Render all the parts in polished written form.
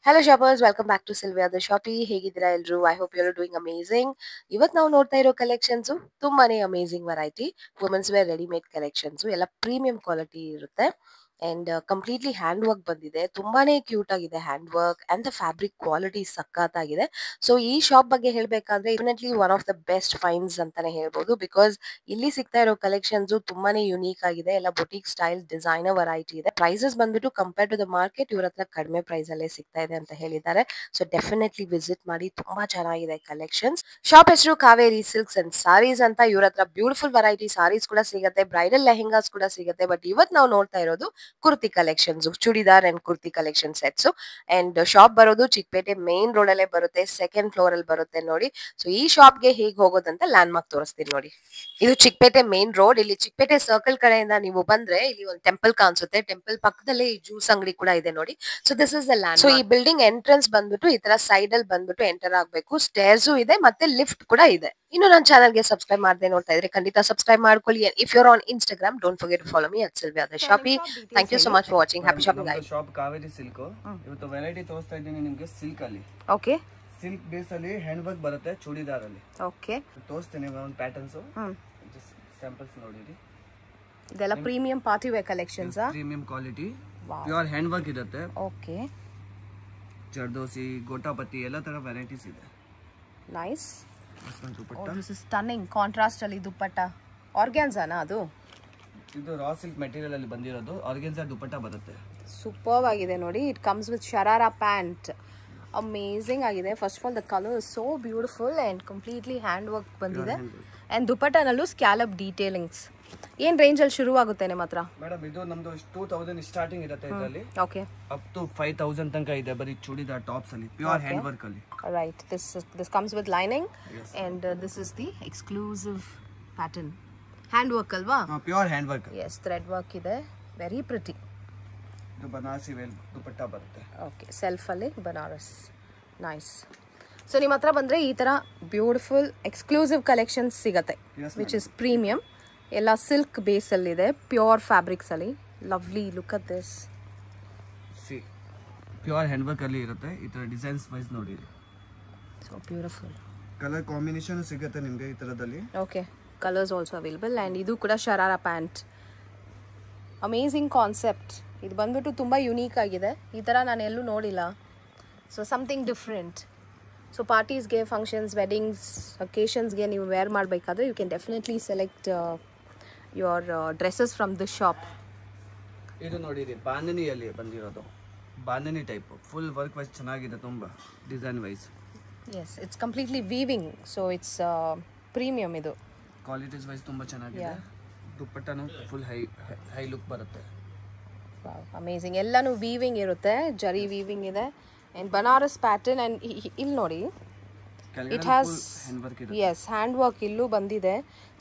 Hello shoppers, welcome back to Sylvia the Shoppy. ಹೇಗಿದ್ದೀರಾ ಎಲ್ರು? I hope you're doing amazing. ಇವತ್ತು ನಾವು ನೋಡ್ತಾ ಇರೋ ಕಲೆಕ್ಷನ್ಸ್ ತುಂಬಾನೇ amazing variety women's wear readymade collections ಎಲ್ಲ ಪ್ರೀಮಿಯಂ ಕ್ವಾಲಿಟಿ ಇರುತ್ತೆ ಅಂಡ್ ಕಂಪ್ಲೀಟ್ಲಿ ಹ್ಯಾಂಡ್ ವರ್ಕ್ ಬಂದಿದೆ. ತುಂಬಾನೇ ಕ್ಯೂಟ್ ಆಗಿದೆ hand work and the fabric quality ಸಖತ್ತಾಗಿದೆ. ಸೊ ಈ ಶಾಪ್ ಬಗ್ಗೆ ಹೇಳ್ಬೇಕಾದ್ರೆ definitely one of the best finds ಅಂತಾನೆ ಹೇಳ್ಬೋದು. ಬಿಕಾಸ್ ಇಲ್ಲಿ ಸಿಗ್ತಾ ಇರೋ ಕಲೆಕ್ಷನ್ಸ್ ತುಂಬಾನೇ ಯುನೀಕ್ ಆಗಿದೆ. ಎಲ್ಲ ಬೊಟಿಕ್ ಸ್ಟೈಲ್ ಡಿಸೈನರ್ ವೆರೈಟಿ ಇದೆ. ಪ್ರೈಸಸ್ ಬಂದ್ಬಿಟ್ಟು ಕಂಪೇರ್ ಟು ದ ಮಾರ್ಕೆಟ್ ಇವ್ರ ಹತ್ರ ಕಡಿಮೆ ಪ್ರೈಸ್ ಅಲ್ಲೇ ಸಿಗ್ತಾ ಇದೆ ಅಂತ ಹೇಳಿದ್ದಾರೆ. ಸೊ ಡೆಫಿನೆಟ್ಲಿ ವಿಸಿಟ್ ಮಾಡಿ, ತುಂಬಾ ಚೆನ್ನಾಗಿದೆ ಕಲೆಕ್ಷನ್ಸ್. ಶಾಪ್ ಹೆಸರು ಕಾವೇರಿ ಸಿಲ್ಕ್ಸ್ ಅಂಡ್ ಸಾರೀಸ್ ಅಂತ. ಇವ್ರ ಹತ್ರ ಬ್ಯೂಟಿಫುಲ್ ವೆರೈಟಿ ಸಾರೀಸ್ ಕೂಡ ಸಿಗುತ್ತೆ, ಬ್ರೈಡಲ್ ಲೆಹೆಂಗಾಸ್ ಕೂಡ ಸಿಗುತ್ತೆ. ಬಟ್ ಇವತ್ತು ನಾವು ನೋಡ್ತಾ ಇರೋದು kurti collections, churidar and kurti collection sets. And shop ಬರೋದು ಚಿಕ್ಕಪೇಟೆ ಮೇನ್ ರೋಡ್ ಅಲ್ಲೇ ಬರುತ್ತೆ, ಸೆಕೆಂಡ್ ಫ್ಲೋರ್ ಅಲ್ಲಿ ಬರುತ್ತೆ ನೋಡಿ. ಸೊ ಈ ಶಾಪ್ ಗೆ ಹೇಗೆ ಹೋಗೋದಂತ ಲ್ಯಾಂಡ್ ಮಾರ್ಕ್ ತೋರಿಸ್ತೀನಿ ನೋಡಿ. ಇದು ಚಿಕ್ಕಪೇಟೆ ಮೇನ್ ರೋಡ್. ಇಲ್ಲಿ ಚಿಕ್ಕಪೇಟೆ ಸರ್ಕಲ್ ಕಡೆಯಿಂದ ನೀವು ಬಂದ್ರೆ ಇಲ್ಲಿ ಒಂದು ಟೆಂಪಲ್ ಕಾಣಿಸುತ್ತೆ. ಟೆಂಪಲ್ ಪಕ್ಕದಲ್ಲಿ ಜ್ಯೂಸ್ ಅಂಗಡಿ ಕೂಡ ಇದೆ ನೋಡಿ. So this is the land. So ಈ ಬಿಲ್ಡಿಂಗ್ ಎಂಟ್ರೆನ್ಸ್ ಬಂದ್ಬಿಟ್ಟು ಈ ತರ ಸೈಡ್ ಅಲ್ಲಿ ಬಂದ್ಬಿಟ್ಟು ಎಂಟರ್ ಆಗ್ಬೇಕು. ಸ್ಟೇರ್ಸ್ ಇದೆ ಮತ್ತೆ ಲಿಫ್ಟ್ ಕೂಡ ಇದೆ. ಇನ್ನು ನನ್ನ ಚಾನಲ್ ಗೆ ಸಬ್ಸ್ಕ್ರೈಬ್ ಮಾಡದೆ ನೋಡ್ತಾ ಇದ್ರೆ ಖಂಡಿತ ಸಬ್ಸ್ಕ್ರೈಬ್ ಮಾಡ್ಕೊಳ್ಳಿ. If you are on Instagram, don't forget to follow me at Sylvia the Shoppy. Thank you so much for watching. Happy shopping guys. Shop Kaveri silk. ಇವತ್ತು ವೆರೈಟಿ ತೋರಿಸ್ತಾ ಇದ್ದೀನಿ ನಿಮಗೆ ಸಿಲ್ಕ್ ಅಲ್ಲಿ. ಓಕೆ, ಸಿಲ್ಕ್ ಬೇಸ್ ಅಲ್ಲಿ hand work ಬರುತ್ತೆ ಚೂಡಿದಾರ್ ಅಲ್ಲಿ. Okay, ತೋರಿಸ್ತೀನಿ ಒಂದು ಪ್ಯಾಟರ್ನ್ಸ್. ಸ್ಯಾಂಪಲ್ಸ್ ನೋಡಿರಿ. ಇದೆಲ್ಲ premium party wear collections. Premium quality pure hand work ಇರುತ್ತೆ. ಓಕೆ, ಜರ್ದೋಸಿ, ಗೋಟಾಪತಿ ಎಲ್ಲ ತರ ವೆರೈಟೀಸ್ ಇದೆ. Nice. Dupatta this is stunning contrast ಅಲ್ಲಿ ದುಪಟ್ಟ. ಆರ್ಗ್ಯಾನ್ಸಾನಾ ಅದು? ಇದು ರಾ ಸಿಲ್ಕ್ ಮೆಟೀರಿಯಲ್ ಅಲ್ಲಿ ಬಂದಿರೋದು. ಆರ್ಗೆನ್ಸಾ ದುಪಟ್ಟ ಬರುತ್ತೆ. ಸೂಪರ್ ಆಗಿದೆ ನೋಡಿ. It comes with sharara pant. Amazing ಆಗಿದೆ. First of all the colour is so beautiful and completely hand work ಬಂದಿದೆ. ಅಂಡ್ ದುಪಟ್ಟನಲ್ಲೂ ಸ್ಕ್ಯಾಲಪ್ ಡೀಟೇಲಿಂಗ್ಸ್. ಏನ್ ರೇಂಜ್ ಅಲ್ಲಿ ಶುರು ಆಗುತ್ತೆ ನಿಮ್ಮ ಹತ್ರ? ಮೇಡಮ್ ಇದು ನಮ್ದು 2000 ಸ್ಟಾರ್ಟಿಂಗ್ ಇರುತ್ತೆ ಇದರಲ್ಲಿ. ಓಕೆ, ಅಪ್ ಟು 5000 ತನಕ ಇದೆ ಬರೀ ಚೂಡಿದಾರ್ ಟಾಪ್ಸ್ ಅಲ್ಲಿ ಪ್ಯೂರ್ ಹ್ಯಾಂಡ್ ವರ್ಕ್ ಅಲ್ಲಿ. Right. This comes with lining and this is the exclusive pattern. Hand work ಅಲ್ವಾ? Pure hand work. Yes, thread work ಇದೆ. Very pretty. ಇದು ಬನಾರಸಿ ವೇಲ್ ದುಪಟ್ಟ ಬರುತ್ತೆ. ಓಕೆ, ಸೆಲ್ಫ್ ಅಲ್ಲಿ ಬನಾರಸ್. ನೈಸ್. ಸೊ ನಿಮ್ಮ ಹತ್ರ ಬಂದ್ರೆ ಈ ತರ ಬ್ಯೂಟಿಫುಲ್ ಎಕ್ಸ್ಕ್ಲೂಸಿವ್ ಕಲೆಕ್ಷನ್ಸ್ ಸಿಗತ್ತೆ, ವಿಚ್ ಇಸ್ ಪ್ರೀಮಿಯಂ. ಎಲ್ಲ ಸಿಲ್ಕ್ ಬೇಸ್ ಅಲ್ಲಿ ಇದೆ, ಪ್ಯೂರ್ ಫ್ಯಾಬ್ರಿಕ್ಸ್ ಅಲ್ಲಿ. Lovely. Look at this. C pure hand work ಅಲ್ಲಿ ಇರುತ್ತೆ. ಈ ತರ ಡಿಸೈನ್ಸ್ ವೈಸ್ ನೋಡಿ. So beautiful. ಕಲರ್ ಕಾಂಬಿನೇಷನ್ ಸಿಗುತ್ತೆ ನಿಮಗೆ ಈ ತರದಲ್ಲಿ. Okay, colours also available. And ಇದು ಕೂಡ ಶರಾರಾ ಪ್ಯಾಂಟ್. Amazing concept. ಇದು ಬಂದ್ಬಿಟ್ಟು ತುಂಬ ಯುನೀಕ್ ಆಗಿದೆ. ಈ ಥರ ನಾನು ಎಲ್ಲೂ ನೋಡಿಲ್ಲ. So something different. ಸೊ ಪಾರ್ಟೀಸ್ಗೆ, ಫಂಕ್ಷನ್ಸ್, ವೆಡ್ಡಿಂಗ್ಸ್, ಅಕೇಶನ್ಸ್ಗೆ ನೀವು ವೇರ್ ಮಾಡಬೇಕಾದ್ರೆ you can definitely select your dresses from this shop. ಇದು ನೋಡಿರಿ, ಬಾಂಧನಿಯಲ್ಲಿ ಬಂದಿರೋದು. Bandhani type full work wise ಚೆನ್ನಾಗಿದೆ, ತುಂಬ design wise. Yes, it's completely weaving. So it's premium. ಇದು ಕ್ವಾಲಿಟೀಸ್ ವೈಸ್ ತುಂಬ ಚೆನ್ನಾಗಿದೆ. ದುಪ್ಪಟ್ಟನು ಫುಲ್ ಹೈ ಲುಕ್ ಬರುತ್ತೆ. ಅಮೇಜಿಂಗ್. ಎಲ್ಲಾನು ವೀವಿಂಗ್ ಇರುತ್ತೆ, ಜರಿ ವೀವಿಂಗ್ ಇದೆ. And Banaras pattern. ಅಂಡ್ ಇಲ್ಲಿ ನೋಡಿ, it has yes hand work ಇಲ್ಲೂ ಬಂದಿದೆ.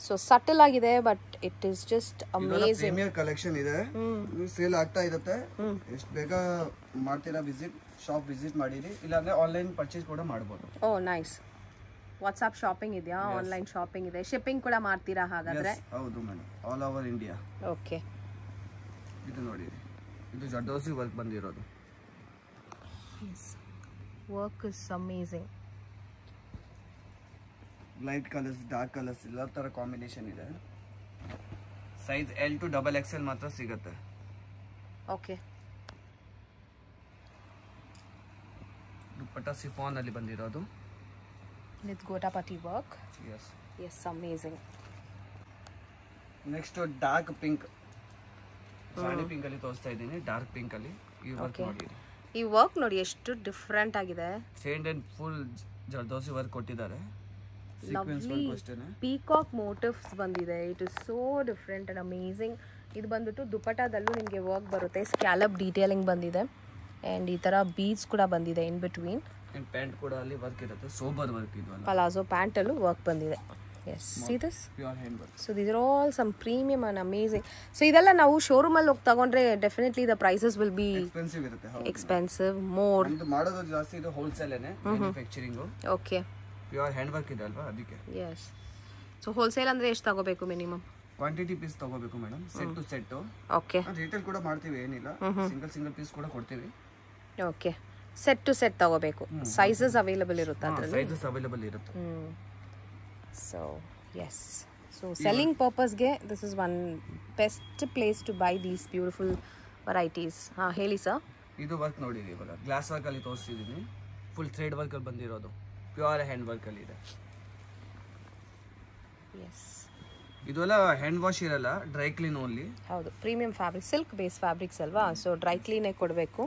ಸೊ ಸಟಲ್ ಆಗಿದೆ, but it is just amazing. Premier collection ಇದೆ, ಸೇಲ್ ಆಗ್ತಾ ಇರುತ್ತೆ. ಎಷ್ಟು ಬೇಗ ಮಾಡ್ತೀರಾ ವಿಸಿಟ್, ಶಾಪ್ ವಿಸಿಟ್ ಮಾಡಿರಿ. ಇಲ್ಲಾಂದ್ರೆ ಆನ್ಲೈನ್ ಪರ್ಚೇಸ್ ಕೂಡ ಮಾಡ್ಬೋದು. ಓ ನೈಸ್. ವಾಟ್ಸ್ಆಪ್ ಶಾಪಿಂಗ್ ಇದೆಯಾ? ಆನ್ಲೈನ್ ಶಾಪಿಂಗ್ ಇದೆ. ಶಿಪ್ಪಿಂಗ್ ಕೂಡ ಮಾಡ್ತೀರಾ ಹಾಗಾದ್ರೆ? ಹೌದು madam, all over India. Okay, ಇದು ನೋಡಿ, ಇದು ಜರ್ದೋಸಿ ವರ್ಕ್ ಬಂದಿರೋದು. Work is amazing. Light colours, dark colours ಎಲ್ಲ ತರ ಕಾಂಬಿನೇಷನ್ ಇದೆ. ಸೈಜ್ L to XXL ಮಾತ್ರ ಸಿಗುತ್ತೆ. ಓಕೆ, ದುಪ್ಪಟ್ಟ ಸಿಫಾನ್ ಅಲ್ಲಿ ಬಂದಿರೋದು with gotapatti work. Yes yes, amazing. Next dark pink. ರಾಣಿ ಪಿಂಕ್ ಅಲ್ಲಿ ತೋರಿಸ್ತಾ ಇದ್ದೀನಿ. ಡಾರ್ಕ್ ಪಿಂಕ್ ಅಲ್ಲಿ ಈ ವರ್ಕ್ ನೋಡಿ. ಈ ವರ್ಕ್ ನೋಡಿ ಎಷ್ಟು ಡಿಫ್ರೆಂಟ್ ಆಗಿದೆ. ಸೇಂಡ್ ಅಂಡ್ ಫುಲ್ ಜರ್ದೋಸಿ ವರ್ಕ್ ಕೊಟ್ಟಿದ್ದಾರೆ. ಲವ್ಲಿ ಪೀಕಾಕ್ ಮೋಟಿವ್ಸ್ ಬಂದಿದೆ. It is so different and amazing. ಇದು ಬಂದ್ಬಿಟ್ಟು ದುಪಟ್ಟಾದಲ್ಲೂ ನಿಮಗೆ ವರ್ಕ್ ಬರುತ್ತೆ. ಸ್ಕ್ಯಾಲಪ್ ಡೀಟೇಲಿಂಗ್ ಬಂದಿದೆ. ಅಂಡ್ ಈ ತರ ಬೀಡ್ಸ್ ಕೂಡ ಬಂದಿದೆ ಇನ್ ಬಿಟ್ವೀನ್. ಅಂಡ್ ಪ್ಯಾಂಟ್ ಕೂಡ ಅಲ್ಲಿ ವರ್ಕ್ ಇರುತ್ತೆ, ಸೋಬರ್ ವರ್ಕ್. ಇದು ಪಲಾಜೋ ಪ್ಯಾಂಟ್ ಅಲ್ಲೂ ವರ್ಕ್ ಬಂದಿದೆ. Yes, see this. Pure hand work. So these are all some premium and amazing. So ಇದೆಲ್ಲ ನಾವು ಶೋರೂಮ್ ಅಲ್ಲಿ ಹೋಗಿ ತಗೊಂಡ್ರೆ definitely the prices will be expensive ಇರುತ್ತೆ. Expensive more. ಇದು ಮಾಡೋದು ಜಾಸ್ತಿ, ಇದು ಹೋಲ್ಸೇಲ್ ಏನೇ manufacturing. Okay, pure hand work ಇದೆ ಅಲ್ವಾ, ಅದಕ್ಕೆ. ಎಸ್. ಸೊ ಹೋಲ್ಸೇಲ್ ಅಂದ್ರೆ ಎಷ್ಟು ತಗೋಬೇಕು ಮಿನಿಮಮ್? ಕ್ವಾಂಟಿಟಿ ಪೀಸ್ ತಗೋಬೇಕು madam, set to set. Okay, retail ಕೂಡ ಮಾಡ್ತೀವಿ, ಏನಿಲ್ಲ. ಸಿಂಗಲ್ ಪೀಸ್ ಕೂಡ ಕೊಡ್ತೀವಿ. ಓಕೆ. ಸೆಟ್ ಟು ಸೆಟ್ ತಗೋಬೇಕು. ಸೈಜಸ್ ಅವೈಲಬಲ್ ಇರುತ್ತೆ ಅದರಲ್ಲಿ. ಸೈಜಸ್ ಅವೈಲಬಲ್ ಇರುತ್ತೆ. ಸೊ ಎಸ್, ಸೊ ಸೆಲ್ಲಿಂಗ್ ಪರ್ಪಸ್ಗೆ this is one best place to buy these beautiful varieties. ಹಾಂ ಹೇಳಿ ಸರ್. ಇದು ವರ್ಕ್ ನೋಡಿರಿ, ಇವಾಗ ಗ್ಲಾಸ್ ವರ್ಕ್ ಅಲ್ಲಿ ತೋರಿಸ್ತಿದ್ದೀನಿ. ಫುಲ್ ಥ್ರೆಡ್ ವರ್ಕ್ ಅಲ್ಲಿ ಬಂದಿರೋದು, ಪ್ಯೂರ್ ಹ್ಯಾಂಡ್ ವರ್ಕ್ ಅಲ್ಲಿ ಇದೆ. ಎಸ್, ಇದೆಲ್ಲ ಹ್ಯಾಂಡ್ ವಾಶ್ ಇರಲ್ಲ, ಡ್ರೈ ಕ್ಲೀನ್ ಓನ್ಲಿ. ಹೌದು, premium fabric, silk base fabrics ಅಲ್ವಾ, ಸೊ ಡ್ರೈ ಕ್ಲೀನೇ ಕೊಡಬೇಕು.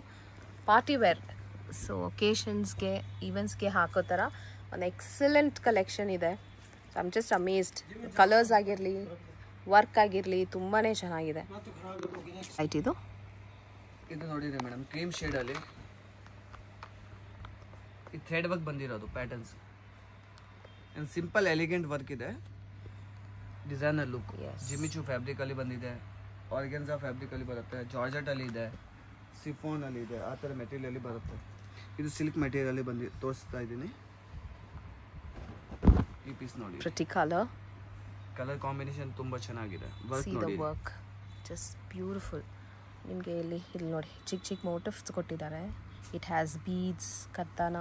ಪಾರ್ಟಿ ವೇರ್, ಸೊ ಒಕೇಶನ್ಸ್ಗೆ ಈವೆಂಟ್ಸ್ಗೆ ಹಾಕೋ ಥರ ಒಂದು ಎಕ್ಸಲೆಂಟ್ ಕಲೆಕ್ಷನ್ ಇದೆ. So I'm just amazed. Colours ಆಗಿರಲಿ, ವರ್ಕ್ ಆಗಿರಲಿ, ತುಂಬಾ ಚೆನ್ನಾಗಿದೆ. ಆಯ್ತು, ಇದು ನೋಡಿರಿ ಮೇಡಮ್, ಕ್ರೀಮ್ ಶೇಡಲ್ಲಿ ಈ ಥ್ರೆಡ್ ವರ್ಕ್ ಬಂದಿರೋದು ಪ್ಯಾಟರ್ನ್ಸ್. ಸಿಂಪಲ್ ಎಲಿಗೆಂಟ್ ವರ್ಕ್ ಇದೆ, ಡಿಸೈನರ್ ಲುಕ್. ಜಿಮಿಚು ಫ್ಯಾಬ್ರಿಕ್ ಅಲ್ಲಿ ಬಂದಿದೆ, ಆರ್ಗೆನ್ಸಾ ಫ್ಯಾಬ್ರಿಕ್ ಅಲ್ಲಿ ಬರುತ್ತೆ, ಜಾರ್ಜೆಟ್ ಅಲ್ಲಿ ಇದೆ, ಸಿಫೋನ್ ಅಲ್ಲಿ ಇದೆ, ಆ ಥರ ಮೆಟೀರಿಯಲ್ ಅಲ್ಲಿ ಬರುತ್ತೆ. ಇದು ಸಿಲ್ಕ್ ಮೆಟೀರಿಯಲ್ ಅಲ್ಲಿ ಬಂದು ತೋರಿಸ್ತಾ ಇದ್ದೀನಿ. ಈ ಪೀಸ್ ನೋಡಿ, ಪ್ರಿಟಿ ಕಲರ್ ಕಾಂಬಿನೇಷನ್ ತುಂಬಾ ಚೆನ್ನಾಗಿದೆ. ವರ್ಕ್ ನೋಡಿ, ವರ್ಕ್ ಜಸ್ಟ್ ಬ್ಯೂಟಿಫುಲ್. ನಿಮಗೆ ಇಲ್ಲಿ ನೋಡಿ ಚಿಕ್ಕ ಚಿಕ್ಕ ಮೋಟಿವ್ಸ್ ಕೊಟ್ಟಿದ್ದಾರೆ. ಇಟ್ ಹ್ಯಾಸ್ ಬೀಡ್ಸ್, ಕತ್ತಾನ,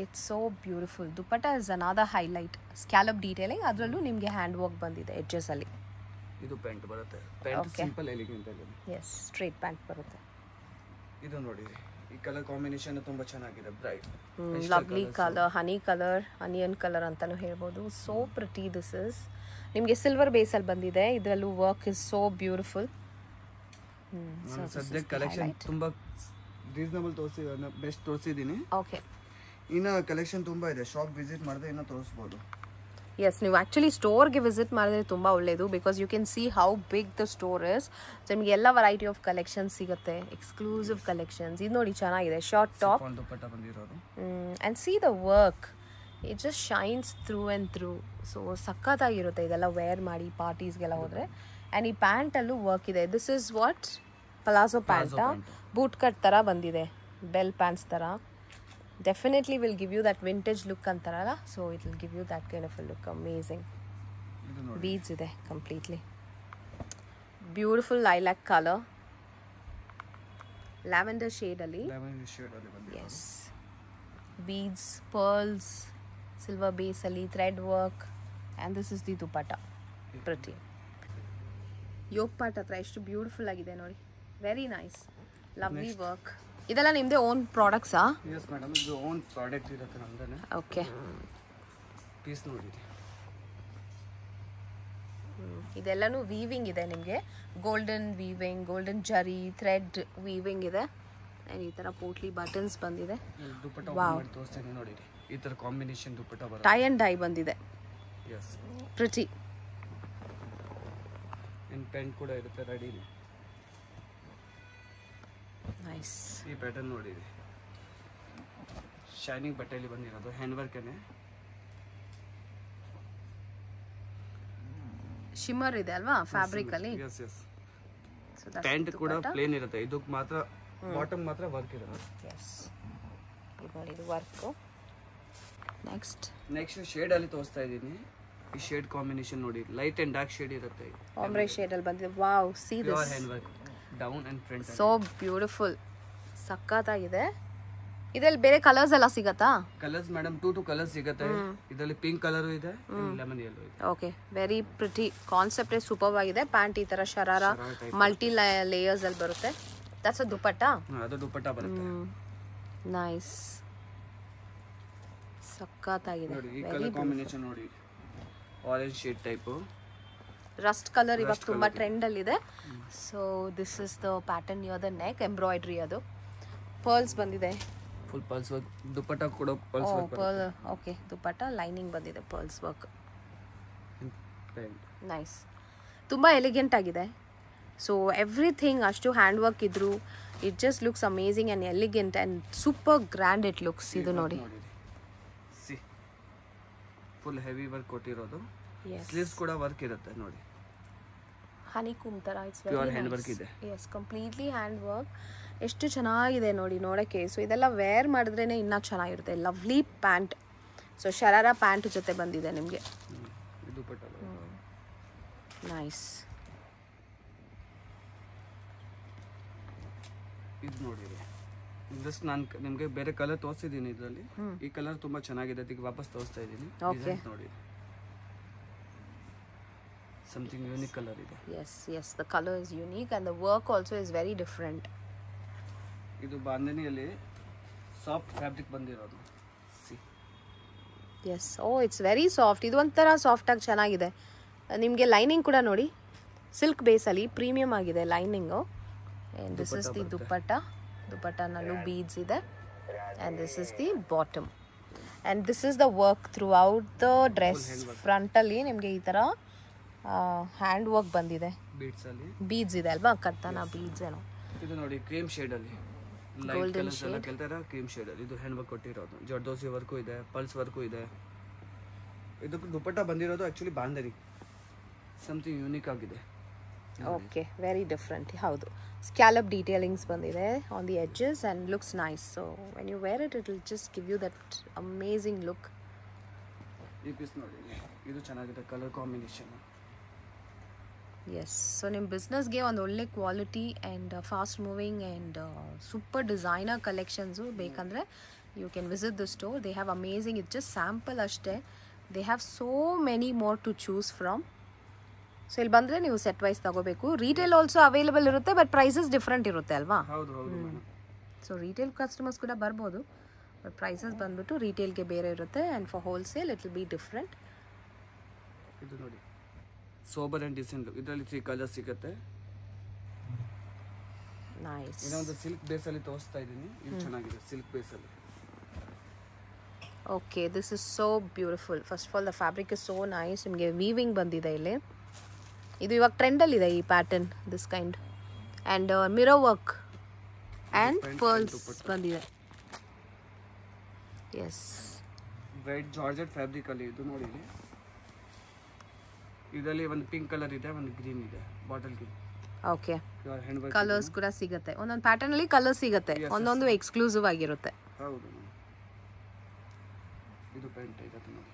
it's so beautiful. Dupatta is another highlight. Scallop detailing, ಅದರಲ್ಲೂ ನಿಮಗೆ ಹ್ಯಾಂಡ್ ವರ್ಕ್ ಬಂದಿದೆ ಎಡ್ಜಸ್ ಅಲ್ಲಿ. ಇದು ಪ್ಯಾಂಟ್ ಬರುತ್ತೆ, ಪ್ಯಾಂಟ್ ಸಿಂಪಲ್ ಎಲಿಗೆಂಟ್ ಅಲ್ಲಿ. ಎಸ್, ಸ್ಟ್ರೈಟ್ ಪ್ಯಾಂಟ್ ಬರುತ್ತೆ. ಇದು ನೋಡಿ, ಈ ಕಲರ್ ಕಾಂಬಿನೇಷನ್ ತುಂಬಾ ಚೆನ್ನಾಗಿದೆ, ಬ್ರೈಟ್ ಲವ್ಲಿ ಕಲರ್, ಹನಿ ಕಲರ್, ಅನಿಯನ್ ಕಲರ್ ಅಂತಾನೂ ಹೇಳ್ಬೋದು. So pretty this is. ನಿಮಗೆ ಸಿಲ್ವರ್ ಬೇಸಲ್ಲಿ ಬಂದಿದೆ, ಇದರಲ್ಲೂ ವರ್ಕ್ ಇಸ್ ಸೋ ಬ್ಯೂಟಿಫುಲ್. ಸದ್ಯಕ್ಕೆ ಕಲೆಕ್ಷನ್ ತುಂಬಾ ರೀಸನಬಲ್ ತೋರಿಸಿದ್ದೀನಿ, ಬೆಸ್ಟ್ ತೋರಿಸಿದ್ದೀನಿ. ಓಕೆ, ಇನ್ನು ಕಲೆಕ್ಷನ್ ತುಂಬಾ ಇದೆ, ಶಾಪ್ ವಿಸಿಟ್ ಮಾಡಿದ್ರೆ ಇನ್ನೂ ತೋರಿಸ್ಬೋದು. ಎಸ್, ನೀವು ಆ್ಯಕ್ಚುಲಿ ಸ್ಟೋರ್ಗೆ ವಿಸಿಟ್ ಮಾಡಿದ್ರೆ ತುಂಬ ಒಳ್ಳೆಯದು, because you can see how big the store is. So ನಿಮಗೆ ಎಲ್ಲ ವೆರೈಟಿ ಆಫ್ ಕಲೆಕ್ಷನ್ಸ್ ಸಿಗುತ್ತೆ, ಎಕ್ಸ್ಕ್ಲೂಸಿವ್ ಕಲೆಕ್ಷನ್ಸ್. ಇದು ನೋಡಿ ಚೆನ್ನಾಗಿದೆ, ಶಾರ್ಟ್ ಟಾಪ್ ದುಪಟ್ಟ ಬಂದಿರೋದು. And see the work, it just shines through and through. So ಸಖತ್ತಾಗಿರುತ್ತೆ ಇದೆಲ್ಲ ವೇರ್ ಮಾಡಿ ಪಾರ್ಟೀಸ್ಗೆಲ್ಲ ಹೋದರೆ. ಆ್ಯಂಡ್ ಈ ಪ್ಯಾಂಟಲ್ಲೂ ವರ್ಕ್ ಇದೆ. ದಿಸ್ ಇಸ್ ವಾಟ್, ಪಲಾಜೋ ಪ್ಯಾಂಟಾ, ಬೂಟ್ ಕಟ್ ಥರ ಬಂದಿದೆ, ಬೆಲ್ ಪ್ಯಾಂಟ್ಸ್ ಥರ. Definitely will give you that vintage look ಅಂತಾರಲ್ಲ, so it will give you that kind of a look. Amazing beads ಇದೆ completely. Beautiful lilac colour, lavender ಶೇಡಲ್ಲಿ. Yes, beads, pearls, silver ಬೇಸಲ್ಲಿ, thread work, and this is the dupatta. ಪ್ರತಿ ಯೋಗ್ part ಹತ್ರ ಎಷ್ಟು beautiful ಆಗಿದೆ ನೋಡಿ, ವೆರಿ ನೈಸ್, ಲವ್ಲಿ ವರ್ಕ್. ಇದೆಲ್ಲ ನಿಮ್ಮದೇ ಓನ್ ಪ್ರಾಡಕ್ಟ್ಸಾ? ಎಸ್ ಮೇಡಮ್, ಇದು ಓನ್ ಪ್ರಾಡಕ್ಟ್ ಇರುತ್ತೆ ನಮ್ಮದೇ. ಓಕೆ, ಪೀಸ್ ನೋಡಿ, ಇದೆಲ್ಲನೂ ವೀವಿಂಗ್ ಇದೆ ನಿಮಗೆ. ಗೋಲ್ಡನ್ ವೀವಿಂಗ್, ಗೋಲ್ಡನ್ ಜರಿ, ಥ್ರೆಡ್ ವೀವಿಂಗ್ ಇದೆ. ಆ್ಯಂಡ್ ಈ ಥರ ಪೋಟ್ಲಿ ಬಟನ್ಸ್ ಬಂದಿದೆ. ದುಪಟ್ಟ ತೋರಿಸ್ತೀನಿ ನೋಡಿ, ಈ ಥರ ಕಾಂಬಿನೇಷನ್ ದುಪಟ್ಟ ಬರುತ್ತೆ. ಟೈ ಆ್ಯಂಡ್ ಡೈ ಬಂದಿದೆ. Yes, pretty. ಇನ್ ಪೆಂಟ್ ಕೂಡ ಇರುತ್ತೆ ರೆಡಿ. ನೈಸ್. ಈ ಪ್ಯಾಟರ್ನ್ ನೋಡಿ, ಶೈನಿಂಗ್ ಬಟ್ಟೆಯಲ್ಲಿ ಬಂದಿರೋದು, ಹ್ಯಾಂಡ್ ವರ್ಕೇನೆ. ಶಿಮ್ಮರ್ ಇದೆ ಅಲ್ವಾ ಫ್ಯಾಬ್ರಿಕ್ ಅಲ್ಲಿ. Yes yes. ಪ್ಯಾಂಟ್ ಕೂಡ ಪ್ಲೇನ್ ಇರುತ್ತೆ, ಇದಕ್ಕೆ ಮಾತ್ರ ಬಾಟಮ್ ಮಾತ್ರ ವರ್ಕ್ ಇರುತ್ತೆ. ಎಸ್, ಇದು ನೋಡಿ, ಇದು ವರ್ಕ್. ನೆಕ್ಸ್ಟ್ ಶೇಡ್ ಅಲ್ಲಿ ತೋರಿಸ್ತಾ ಇದ್ದೀನಿ. ಈ ಶೇಡ್ ಕಾಂಬಿನೇಷನ್ ನೋಡಿ, ಲೈಟ್ ಅಂಡ್ ಡಾರ್ಕ್ ಶೇಡ್ ಇರುತ್ತೆ. ಆಮ್ರೆ ಶೇಡ್ ಅಲ್ಲಿ ಬಂದಿದೆ. Wow, C this, pure hand work, down and front. So beautiful, ಸಖತ್ತಾಗಿದೆ. ಇದರಲ್ಲಿ ಬೇರೆ ಕಲರ್ಸ್ ಎಲ್ಲ ಸಿಗತ್ತಾ? ಕಲರ್ಸ್ ಮೇಡಮ್ 2 ಕಲರ್ಸ್ ಸಿಗುತ್ತೆ. ಇದರಲ್ಲಿ ಪಿಂಕ್ ಕಲರ್ ಇದೆ, ಲೆಮನ್ ಯೆಲ್ಲೋ ಇದೆ. Okay, very pretty. Concept super ಆಗಿದೆ. ಪ್ಯಾಂಟ್ ಈ ತರ ಶರಾರ ಮಲ್ಟಿ ಲೇಯರ್ಸ್ ಅಲ್ಲಿ ಬರುತ್ತೆ. That's a dupatta. ಅದು ದುಪಟ್ಟ ಬರುತ್ತೆ. ನೈಸ್, ಸಖತ್ತಾಗಿದೆ. ನೋಡಿ ಈ ಕಲರ್ ಕಾಂಬಿನೇಷನ್ ನೋಡಿ, orange shade type. Rust colour ಇವಾಗ ತುಂಬಾ ಟ್ರೆಂಡ್ ಅಲ್ಲಿ ಇದೆ. So this is the pattern near the neck, embroidery. ಅದು ಪರ್ಲ್ಸ್ ಬಂದಿದೆ, ಫುಲ್ ಪರ್ಲ್ಸ್ ವರ್ಕ್. ದುಪಟ್ಟ ಕೂಡ ಪರ್ಲ್ಸ್ ವರ್ಕ್ ಬರುತ್ತೆ. ಓಕೆ, ದುಪಟ್ಟ ಲೈನಿಂಗ್ ಬಂದಿದೆ, ಪರ್ಲ್ಸ್ ವರ್ಕ್. ನೈಸ್, ತುಂಬ ಎಲಿಗೆಂಟ್ ಆಗಿದೆ. ಸೊ ಎವ್ರಿಥಿಂಗ್ ಅಷ್ಟು ಹ್ಯಾಂಡ್ ವರ್ಕ್ ಇದ್ರು, it just looks amazing and elegant and super grand it looks. ಇದು ನೋಡಿ, ಫುಲ್ ಹೆವಿ ವರ್ಕ್ ಕೊಟ್ಟಿರೋದು. ಸ್ಲೀವ್ಸ್ ಕೂಡ ವರ್ಕ್ ಇರುತ್ತೆ ನೋಡಿ, ಹನಿ ಕುಮ್ ಥರ. ಇಟ್ಸ್ ಪ್ಯೂರ್ ಹ್ಯಾಂಡ್ ವರ್ಕ್ ಇದೆ. Yes, completely hand work. ಎಷ್ಟು ಚೆನ್ನಾಗಿದೆ ನೋಡಿ ನೋಡೋಕ್ಕೆ. ಸೊ ಇದೆಲ್ಲ ವೇರ್ ಮಾಡಿದ್ರೇ ಇನ್ನೂ ಚೆನ್ನಾಗಿರುತ್ತೆ. Lovely pant. ಸೊ ಶರಾರ ಪ್ಯಾಂಟ್ ಜೊತೆ ಬಂದಿದೆ ನಿಮಗೆ. ನೈಸ್. ಇದು ನೋಡಿರಿ, ಜಸ್ಟ್ ನಾನು ನಿಮಗೆ ಬೇರೆ ಕಲರ್ ತೋರಿಸಿದ್ದೀನಿ ಇದರಲ್ಲಿ. ಈ ಕಲರ್ ತುಂಬಾ ಚೆನ್ನಾಗಿದೆ, ಅದಕ್ಕೆ ವಾಪಸ್ ತೋರಿಸ್ತಾ ಇದ್ದೀನಿ. ಡಿಸೈನ್ಸ್ ನೋಡಿ, ಸಮಥಿಂಗ್ ಯೂನಿಕ್ ಕಲರ್ ಇದೆ. yes, the color is unique and the work also is very different. ಇದು ಬಾಂಧನಿಯಲ್ಲಿ ಸಾಫ್ಟ್ ಫ್ಯಾಬ್ರಿಕ್ ಬಂದಿರೋದು. yes, oh it's very soft. ಇದು ಒಂಥರ ಸಾಫ್ಟ್ ಆಗಿ ಚೆನ್ನಾಗಿದೆ. ನಿಮಗೆ ಲೈನಿಂಗ್ ಕೂಡ ನೋಡಿ, ಸಿಲ್ಕ್ ಬೇಸಲ್ಲಿ ಪ್ರೀಮಿಯಂ ಆಗಿದೆ lining. and this is the ದುಪ್ಪಟ್ಟನಲ್ಲೂ ಬೀಡ್ಸ್ ಇದೆ, and this is the bottom, and this is the work throughout the dress. ಫ್ರಂಟಲ್ಲಿ ನಿಮಗೆ ಈ ಥರ ಹ್ಯಾಂಡ್ ವರ್ಕ್ ಬಂದಿದೆ, ಬೀಡ್ಸ್ ಇದೆ ಅಲ್ವಾ, ಕರ್ತನ ಬೀಡ್ಸ್ ಏನೋ. ಇದು ನೋಡಿ ಕ್ರೀಮ್ ಶೇಡ್ ಅಲ್ಲಿ ಲೈಟ್ ಕಲರ್ಸ್ ಎಲ್ಲ ಕೇಳ್ತಾರ, ಕ್ರೀಮ್ ಶೇಡ್ ಅಲ್ಲಿ ಇದು ಹ್ಯಾಂಡ್ ವರ್ಕ್ ಕೊಟ್ಟಿರೋದು. ಜರ್ದೋಸಿ ವರ್ಕು ಇದೆ, ಪಲ್ಸ್ ವರ್ಕು ಇದೆ. ಇದಕ್ಕೆ ದುಪ್ಪಟ್ಟ ಬಂದಿರೋದು ಆಕ್ಚುಲಿ ಬಾಂಧನಿ, ಸಮಥಿಂಗ್ ಯೂನಿಕ್ ಆಗಿದೆ. Okay, very different. ಹೌದು, ಸ್ಕ್ಯಾಲಪ್ ಡೀಟೇಲಿಂಗ್ಸ್ ಬಂದಿದೆ on the edges and looks nice. So when you wear it will just give you that amazing look. ಈ piece ನೋಡಿ, ಇದು ಚೆನ್ನಾಗಿದೆ ಕಲರ್ ಕಾಂಬಿನೇಷನ್. ಎಸ್, ಸೊ ನಿಮ್ಮ ಬಿಸ್ನೆಸ್ಗೆ ಒಂದು ಒಳ್ಳೆ quality and fast moving and super designer collections ಬೇಕಂದರೆ you can visit the store. They have amazing. It just sample ಅಷ್ಟೇ, they have so many more to choose from. So ಇಲ್ಲಿ ಬಂದರೆ ನೀವು set wise ತಗೋಬೇಕು. ರೀಟೇಲ್ ಆಲ್ಸೋ ಅವೈಲೇಬಲ್ ಇರುತ್ತೆ, but prices different ಇರುತ್ತೆ ಅಲ್ವಾ. So retail customers ಕೂಡ ಬರ್ಬೋದು, ಬಟ್ ಪ್ರೈಸಸ್ ಬಂದ್ಬಿಟ್ಟು ರೀಟೇಲ್ಗೆ ಬೇರೆ ಇರುತ್ತೆ, and for wholesale it will be different. ಇದು ನೋಡಿ ಸೋಬರ್ ಆ್ಯಂಡ್ ಡಿಸೆಂಟ್ ಲುಕ್, ಇದರಲ್ಲಿ 3 ಕಲರ್ಸ್ ಸಿಗುತ್ತೆ. ನೈಸ್. ಇನ್ನೊಂದು ಸಿಲ್ಕ್ ಬೇಸಲ್ಲಿ ತೋರಿಸ್ತಾ ಇದ್ದೀನಿ, ಇದು ಚೆನ್ನಾಗಿದೆ ಸಿಲ್ಕ್ ಬೇಸಲ್ಲಿ. Okay, this is so beautiful. First of all the fabric is so nice. ನಿಮಗೆ ವೀವಿಂಗ್ ಬಂದಿದೆ ಇಲ್ಲಿ. ಇದು ಇವಾಗ ಟ್ರೆಂಡಲ್ಲಿದೆ ಈ pattern, this kind. And mirror work and pearls ಬಂದಿದೆ. ಎಸ್, ವೈಟ್ ಜಾರ್ಜೆಟ್ ಫ್ಯಾಬ್ರಿಕ್ ಅಲ್ಲಿ ಇದು ನೋಡಿ. ಇದರಲ್ಲಿ ಒಂದು ಪಿಂಕ್ ಕಲರ್ ಇದೆ, ಒಂದು ಗ್ರೀನ್ ಇದೆ, ಬಾಟಲ್ ಗ್ರೀನ್. ಓಕೆ, ಕಲರ್ಸ್ ಕೂಡ ಸಿಗುತ್ತೆ. ಒಂದೊಂದು ಪ್ಯಾಟರ್ನ್ ಅಲ್ಲಿ ಕಲರ್ ಸಿಗುತ್ತೆ, ಒಂದೊಂದು ಎಕ್ಸ್ಕ್ಲೂಸಿವ್ ಆಗಿರುತ್ತೆ. ಹೌದು, ಇದು ಪ್ಯಾಂಟ್ ಇದೆ ನೋಡಿ.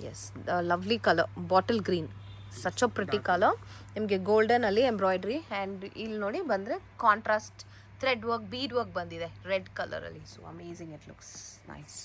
Yes, lovely colour, bottle green, such a pretty colour. ನಿಮಗೆ ಗೋಲ್ಡನ್ ಅಲ್ಲಿ ಎಂಬ್ರಾಯ್ಡ್ರಿ, ಆ್ಯಂಡ್ ಇಲ್ಲಿ ನೋಡಿ ಬಂದರೆ contrast thread work, bead work ಬಂದಿದೆ ರೆಡ್ ಕಲರ್ ಅಲ್ಲಿ. So amazing, it looks nice.